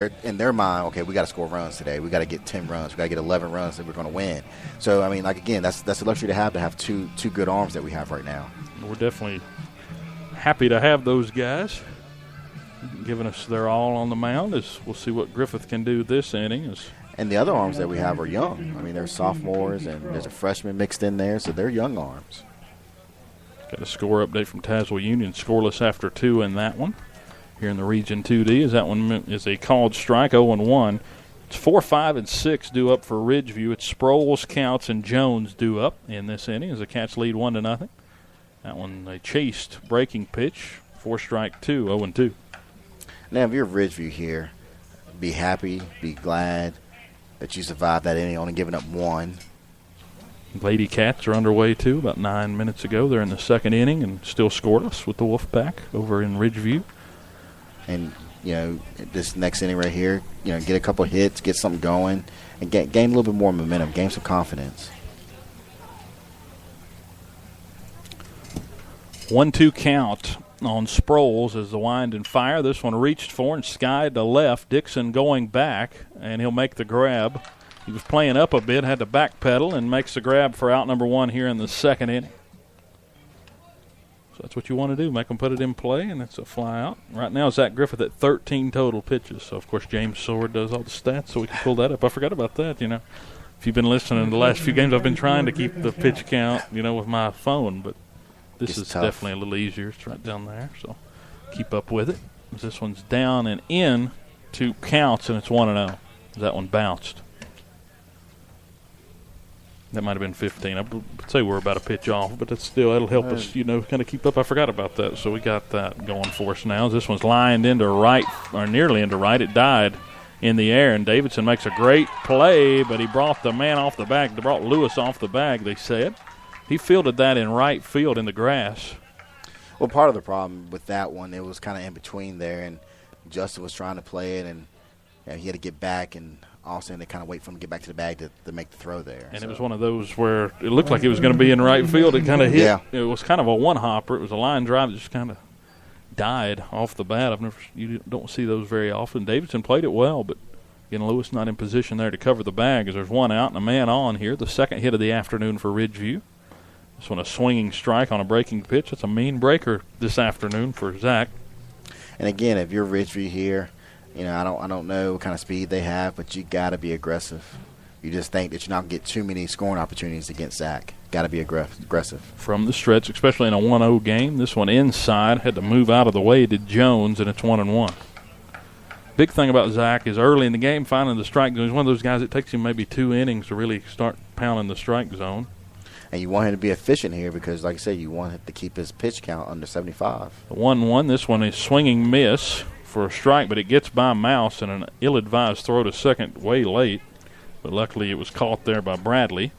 in their mind, okay, we got to score runs today. We got to get 10 runs. We got to get 11 runs, and we're going to win. So, I mean, like, again, that's a luxury to have two good arms that we have right now. We're definitely happy to have those guys giving us their all on the mound. As we'll see what Griffith can do this inning. And the other arms that we have are young. I mean, they're sophomores, and there's a freshman mixed in there, so they're young arms. Got a score update from Tazewell Union. Scoreless after 2 in that one. Here in the Region 2D, as that one is a called strike, 0-1. It's 4, 5, and 6 due up for Ridgeview. It's Sproles, Counts, and Jones due up in this inning as the Cats lead 1-0. That one, a chased breaking pitch, 4 strike 2, 0-2. Now, if you're Ridgeview here, be happy, be glad that you survived that inning, only giving up 1. Lady Cats are underway, too, about 9 minutes ago. They're in the second inning and still scoreless with the Wolfpack over in Ridgeview. And, this next inning right here, get a couple hits, get something going, and gain a little bit more momentum, gain some confidence. 1-2 count on Sproles as the wind and fire. This one reached for and skied to left. Dixon going back, and he'll make the grab. He was playing up a bit, had to backpedal, and makes the grab for out number 1 here in the second inning. So that's what you want to do, make them put it in play, and it's a fly out. Right now, Zach Griffith at 13 total pitches. So, of course, James Sword does all the stats, so we can pull that up. I forgot about that, If you've been listening to the last few games, I've been trying to keep the pitch count, with my phone, but this is tough. Definitely a little easier. It's right down there, so keep up with it. This one's down and in 2 counts, and it's 1-0. That one bounced. That might have been 15. I'd say we're about a pitch off, but that'll help us, kind of keep up. I forgot about that, so we got that going for us now. This one's lined into right, or nearly into right. It died in the air, and Davidson makes a great play, but he brought the man off the bag. They brought Lewis off the bag, they said. He fielded that in right field in the grass. Well, part of the problem with that one, it was kind of in between there, and Justin was trying to play it, and he had to get back, and all of a sudden they kind of wait for him to get back to the bag to make the throw there. And it was one of those where it looked like it was going to be in right field. It kind of hit. Yeah. It was kind of a one-hopper. It was a line drive that just kind of died off the bat. You don't see those very often. Davidson played it well, but again, Lewis not in position there to cover the bag as there's one out and a man on here. The second hit of the afternoon for Ridgeview. This one a swinging strike on a breaking pitch. It's a mean breaker this afternoon for Zach. And again, if you're Ridgeview here, I don't know what kind of speed they have, but you got to be aggressive. You just think that you're not going to get too many scoring opportunities against Zach. Got to be aggressive. From the stretch, especially in a 1-0 game, this one inside had to move out of the way to Jones, and it's 1-1. Big thing about Zach is early in the game finding the strike zone. He's one of those guys that takes him maybe 2 innings to really start pounding the strike zone. And you want him to be efficient here because, like I said, you want him to keep his pitch count under 75. The 1-1, this one is swinging miss for a strike, but it gets by Mouse and an ill-advised throw to second way late. But luckily it was caught there by Bradley.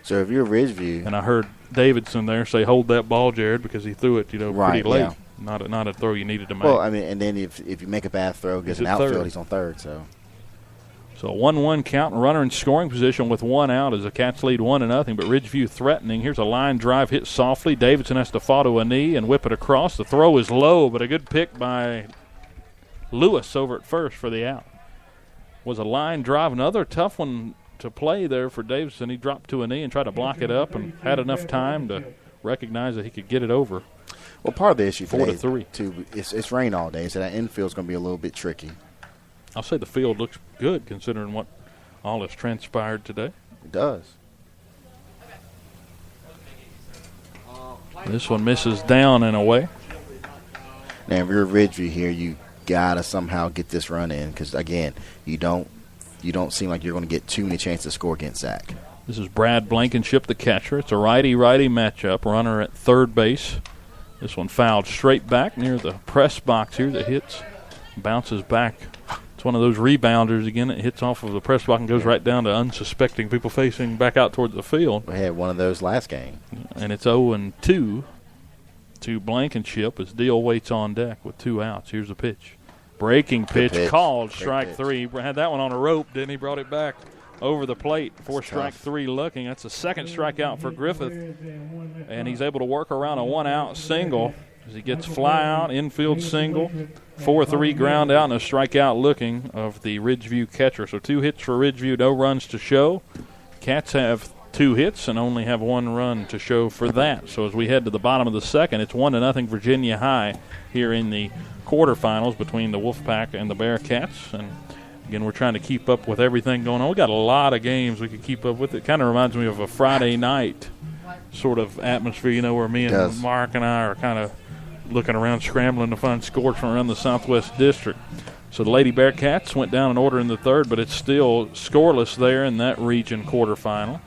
So if you're Ridgeview. And I heard Davidson there say, hold that ball, Jared, because he threw it, pretty late. Yeah. Not a throw you needed to make. Well, and then if you make a bad throw, gets an outfield, he's on third. So a 1-1 count and runner in scoring position with 1 out as the Cats lead 1-0, but Ridgeview threatening. Here's a line drive hit softly. Davidson has to fall to a knee and whip it across. The throw is low, but a good pick by Lewis over at first for the out. Was a line drive, another tough one to play there for Davidson. He dropped to a knee and tried to block it up and had enough time to recognize that he could get it over. Well, part of the issue 4-3. Too, it's rain all day, so that infield's going to be a little bit tricky. I'll say the field looks good considering what all has transpired today. It does. This one misses down and away. Now, if you're Ridgeview here, you got to somehow get this run in because, again, you don't seem like you're going to get too many chances to score against Zach. This is Brad Blankenship, the catcher. It's a righty-righty matchup. Runner at third base. This one fouled straight back near the press box here that hits, bounces back. It's one of those rebounders, again, it hits off of the press box and goes right down to unsuspecting people facing back out towards the field. We had one of those last game. And it's 0-2 to Blankenship as Deal waits on deck with 2 outs. Here's the pitch. Breaking pitch called, strike 3. Had that one on a rope, didn't he? Brought it back over the plate for strike 3 looking. That's the second strikeout for Griffith. And he's able to work around a 1-out single as he gets fly out, infield single, 4-3 ground out, and a strikeout looking of the Ridgeview catcher. So 2 hits for Ridgeview, no runs to show. Cats have 2 hits and only have 1 run to show for that. So as we head to the bottom of the second, it's 1-0 Virginia High here in the quarterfinals between the Wolfpack and the Bearcats. And again, we're trying to keep up with everything going on. We got a lot of games we could keep up with. It kind of reminds me of a Friday night sort of atmosphere, where me and Mark and I are kind of looking around, scrambling to find scores from around the Southwest District. So the Lady Bearcats went down in order in the third, but it's still scoreless there in that region quarterfinal.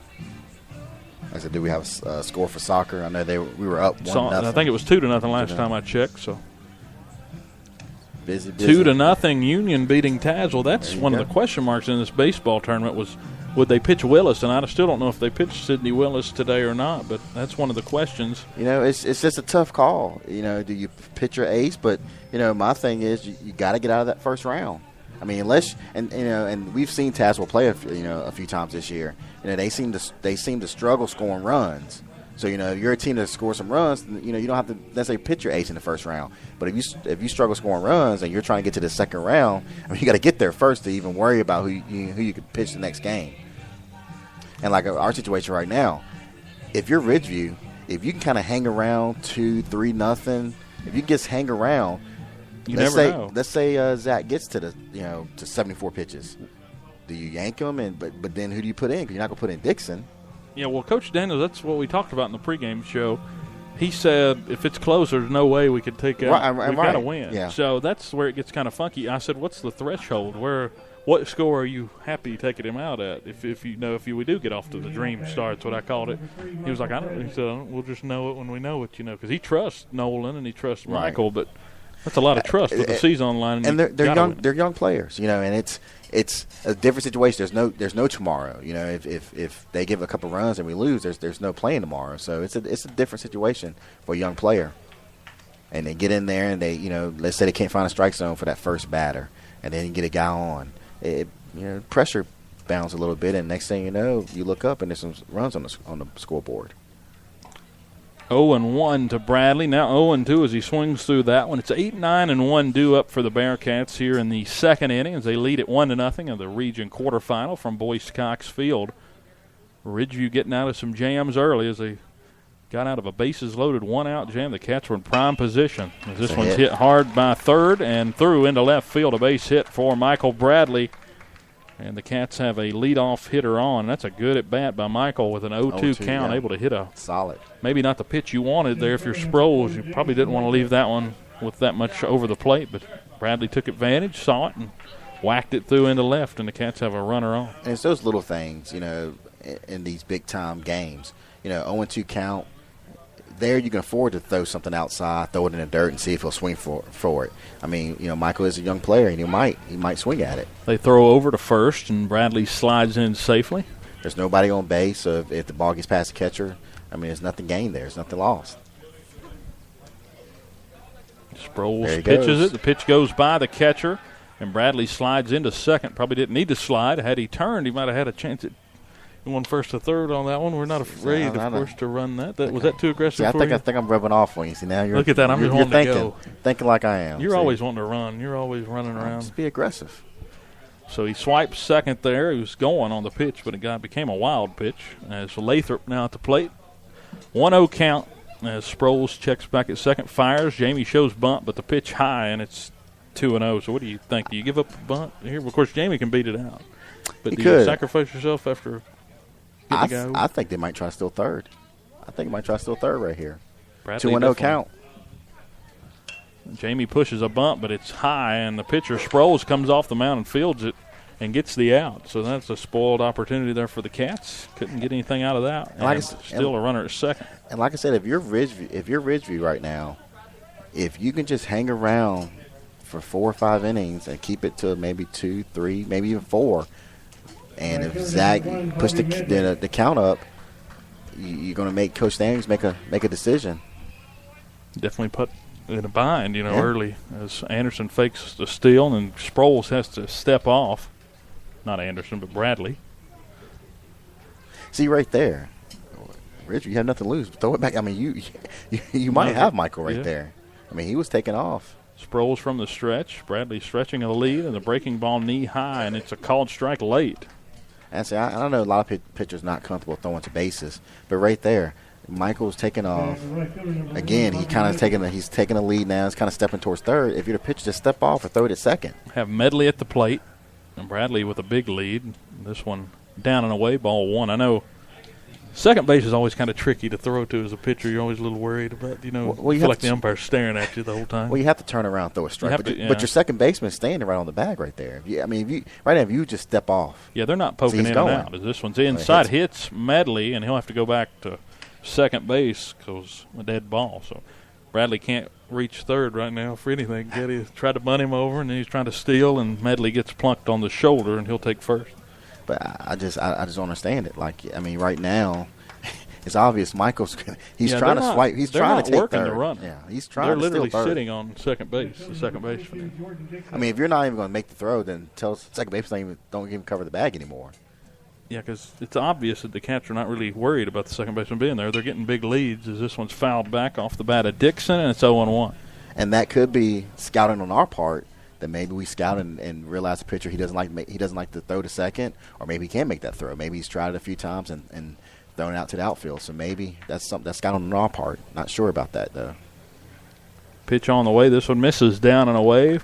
I said, do we have a score for soccer? I know we were up 1-0. I think it was 2-0 last time I checked. So busy. 2-0 Union beating Tazewell. That's one of the question marks in this baseball tournament was, would they pitch Willis? And I still don't know if they pitched Sidney Willis today or not, but that's one of the questions. It's just a tough call. Do you pitch your ace? But, my thing is you got to get out of that first round. I mean, unless and we've seen Tazewell play a few times this year. They seem to struggle scoring runs. So if you're a team that scores some runs, you don't have to necessarily pitch your ace in the first round. But if you struggle scoring runs and you're trying to get to the second round, you got to get there first to even worry about who you could pitch the next game. And like our situation right now, if you're Ridgeview, if you can kind of hang around 2-3-0, if you just hang around, never know. Let's say Zach gets to to 74 pitches. Do you yank him? But then who do you put in? Because you're not going to put in Dixon. Yeah, well, Coach Daniels, that's what we talked about in the pregame show. He said if it's close, there's no way we could take out. We've got to win. Yeah. So that's where it gets kind of funky. I said, what's the threshold? What score are you happy taking him out at? If we do get off to the dream starts, what I called it. He was like, I don't. He said, we'll just know it when we know it, because he trusts Nolan and he trusts Michael, but that's a lot of trust with the season on the line. And they're young. They're young players, and it's a different situation. There's no tomorrow. If they give a couple runs and we lose, there's no playing tomorrow. So it's a different situation for a young player. And they get in there and they let's say they can't find a strike zone for that first batter, and then you get a guy on. Pressure bounds a little bit, and next thing you know, you look up and there's some runs on the scoreboard. 0-1 to Bradley. Now 0-2 as he swings through that one. It's 8-9-1 due up for the Bearcats here in the second inning as they lead at 1-0 in the region quarterfinal from Boyce Cox Field. Ridgeview getting out of some jams early as they got out of a bases-loaded one-out jam. The Cats were in prime position as this one's hit hard by third and through into left field. A base hit for Michael Bradley. And the Cats have a leadoff hitter on. That's a good at-bat by Michael with an 0-2 count, able to hit a solid. Maybe not the pitch you wanted there if you're Sproles. You probably didn't want to leave that one with that much over the plate, but Bradley took advantage, saw it, and whacked it through into left, and the Cats have a runner on. And it's those little things, in these big-time games. 0-2 count. There you can afford to throw something outside, throw it in the dirt, and see if he'll swing for it. I mean, Michael is a young player, and he might swing at it. They throw over to first, and Bradley slides in safely. There's nobody on base, so if the ball gets past the catcher, I mean, there's nothing gained there. There's nothing lost. Sproles pitches it. The pitch goes by the catcher, and Bradley slides into second. Probably didn't need to slide. Had he turned, he might have had a chance at going first to third on that one. We're not afraid, of course, to run that. Was that too aggressive for you? I think I'm rubbing off on you. See, now look at that. I'm just wanting to go. Thinking like I am. You're always wanting to run. You're always running around. Just be aggressive. So he swipes second there. He was going on the pitch, but it became a wild pitch. As Lathrop now at the plate. 1-0 count as Sproles checks back at second, fires. Jamie shows bunt, but the pitch high, and it's 2-0. So what do you think? Do you give up a bunt here? Of course, Jamie can beat it out. But do you sacrifice yourself after getting the guy? I think they might try to steal third. I think they might try to steal third right here. 2-0 count. Jamie pushes a bunt, but it's high, and the pitcher, Sproles, comes off the mound and fields it and gets the out. So that's a spoiled opportunity there for the Cats. Couldn't get anything out of that. And still a runner at second. And like I said, if you're Ridgeview right now, if you can just hang around for 4 or 5 innings and keep it to maybe 2, 3, maybe even 4, and if Zach push the count up, you're going to make Coach Daniels make a decision. Definitely put in a bind, early as Anderson fakes the steal and Sproles has to step off. Not Anderson, but Bradley. See right there, Rich, you have nothing to lose. Throw it back. I mean, you might have Michael right there. I mean, he was taking off. Sproles from the stretch. Bradley stretching a lead, and the breaking ball knee high, and it's a called strike late. And see, I don't know, a lot of pitchers not comfortable throwing to bases, but right there, Michael's taking off. Again, he's taking a lead now. He's kind of stepping towards third. If you're the pitcher, just step off or throw it at second. Have Medley at the plate, and Bradley with a big lead. This one down and away, ball one. I know second base is always kind of tricky to throw to as a pitcher. You're always a little worried about, you feel like the umpire's staring at you the whole time. Well, you have to turn around and throw a strike. But your second baseman's standing right on the bag right there. If you just step off. Yeah, they're not poking in and out. As this one's inside, hits Medley, and he'll have to go back to second base because a dead ball. So Bradley can't reach third right now for anything. He tried to bunt him over, and then he's trying to steal, and Medley gets plunked on the shoulder, and he'll take first. But I just don't understand it. Right now, it's obvious Michael's he's trying to swipe. He's trying to take working third. The run. Yeah, he's trying. They're to literally steal third. sitting on second base. The second baseman. If you're not even going to make the throw, then tell second baseman don't even cover the bag anymore. Yeah, because it's obvious that the catcher not really worried about the second baseman being there. They're getting big leads as this one's fouled back off the bat of Dixon, and it's 0-1. And that could be scouting on our part. That maybe we scout and realize the pitcher he doesn't like to throw to second, or maybe he can make that throw. Maybe he's tried it a few times and thrown it out to the outfield. So maybe that's something that's scouting on our part. Not sure about that though. Pitch on the way. This one misses down and away,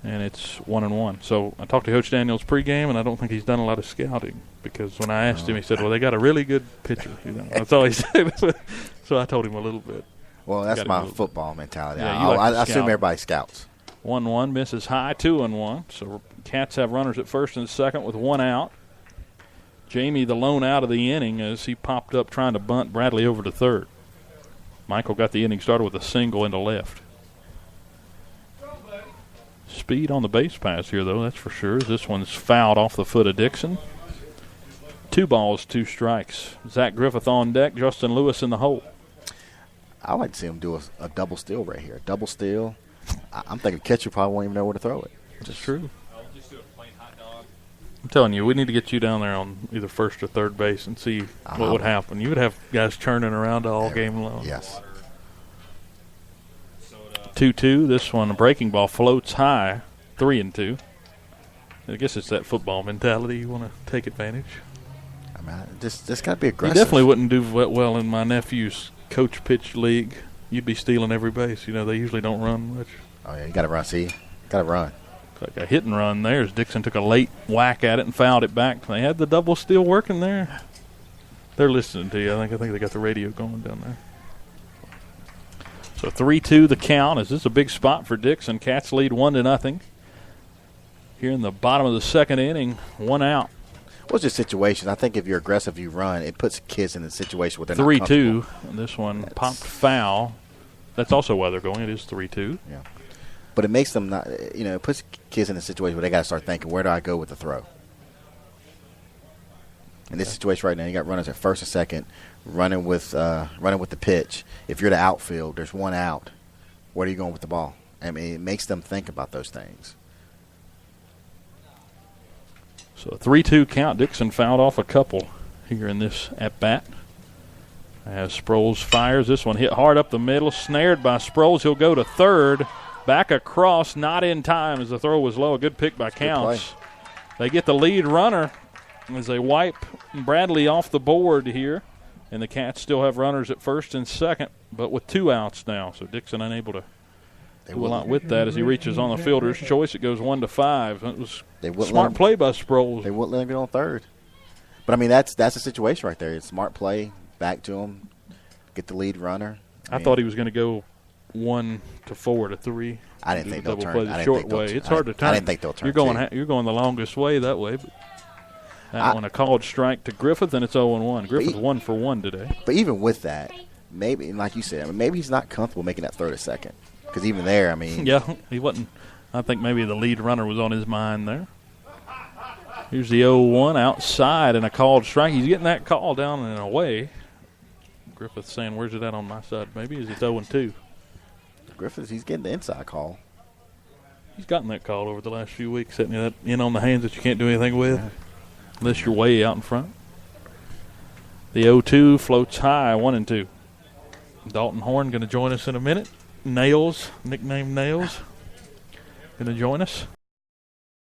and it's 1-1. So I talked to Coach Daniels pregame, and I don't think he's done a lot of scouting because when I asked him, he said, "Well, they got a really good pitcher." That's all he said. So I told him a little bit. Well, that's my football mentality. Yeah, I assume everybody scouts. 1-1, misses high, 2-1. So Cats have runners at first and second with one out. Jamie, the lone out of the inning, as he popped up trying to bunt Bradley over to third. Michael got the inning started with a single into left. Speed on the base pass here, though, that's for sure. This one's fouled off the foot of Dixon. 2 balls, 2 strikes. Zach Griffith on deck, Justin Lewis in the hole. I like to see him do a double steal right here. Double steal. I'm thinking catcher probably won't even know where to throw it. That's true. I'm telling you, we need to get you down there on either first or third base and see what would happen. You would have guys churning around all game long. Yes. 2-2. This one, a breaking ball floats high. 3-2. I guess it's that football mentality. You want to take advantage. This got to be aggressive. You definitely wouldn't do well in my nephew's coach pitch league. You'd be stealing every base. They usually don't run much. Oh, yeah, you got to run. See, got to run. Like a hit and run there as Dixon took a late whack at it and fouled it back. They had the double steal working there. They're listening to you. I think they got the radio going down there. So 3-2 the count. Is this a big spot for Dixon? Cats lead 1-0. Here in the bottom of the second inning, one out. What's the situation? I think if you're aggressive, you run. It puts kids in a situation where they're 3-2. And this one popped foul. That's also why they're going. It is 3-2. Yeah. But it makes them not, it puts kids in a situation where they got to start thinking, where do I go with the throw? In this situation right now, you got runners at first and second, running with the pitch. If you're the outfield, there's one out. Where are you going with the ball? I mean, it makes them think about those things. So a 3-2 count. Dixon fouled off a couple here in this at-bat. As Sproles fires, this one hit hard up the middle, snared by Sproles. He'll go to third, back across, not in time as the throw was low. A good pick by Counts. They get the lead runner as they wipe Bradley off the board here. And the Cats still have runners at first and second, but with 2 outs now. So Dixon unable to do a lot with that as he reaches on the fielder's choice. It goes 1-5. It was smart play by Sproles. They wouldn't let him get on third. But, I mean, that's the situation right there. It's smart play, back to him, get the lead runner. I thought he was going to go 1-4 to 3. I didn't think they'll turn. Play the short way. It's hard to turn. I didn't think they'll turn. You're going the longest way that way. But that one, a called strike to Griffith, and it's 0-1. Griffith 1 for 1 today. But even with that, maybe, like you said, maybe he's not comfortable making that third or second. Because even there, I mean. Yeah, he wasn't. I think maybe the lead runner was on his mind there. Here's the 0-1 outside and a called strike. He's getting that call down and away. Griffith saying, where's it at on my side? Maybe is it 0-2? Griffith, he's getting the inside call. He's gotten that call over the last few weeks, setting that in on the hands that you can't do anything with, unless you're way out in front. The 0-2 floats high, 1-2. Dalton Horn going to join us in a minute. Nails, nicknamed Nails, going to join us.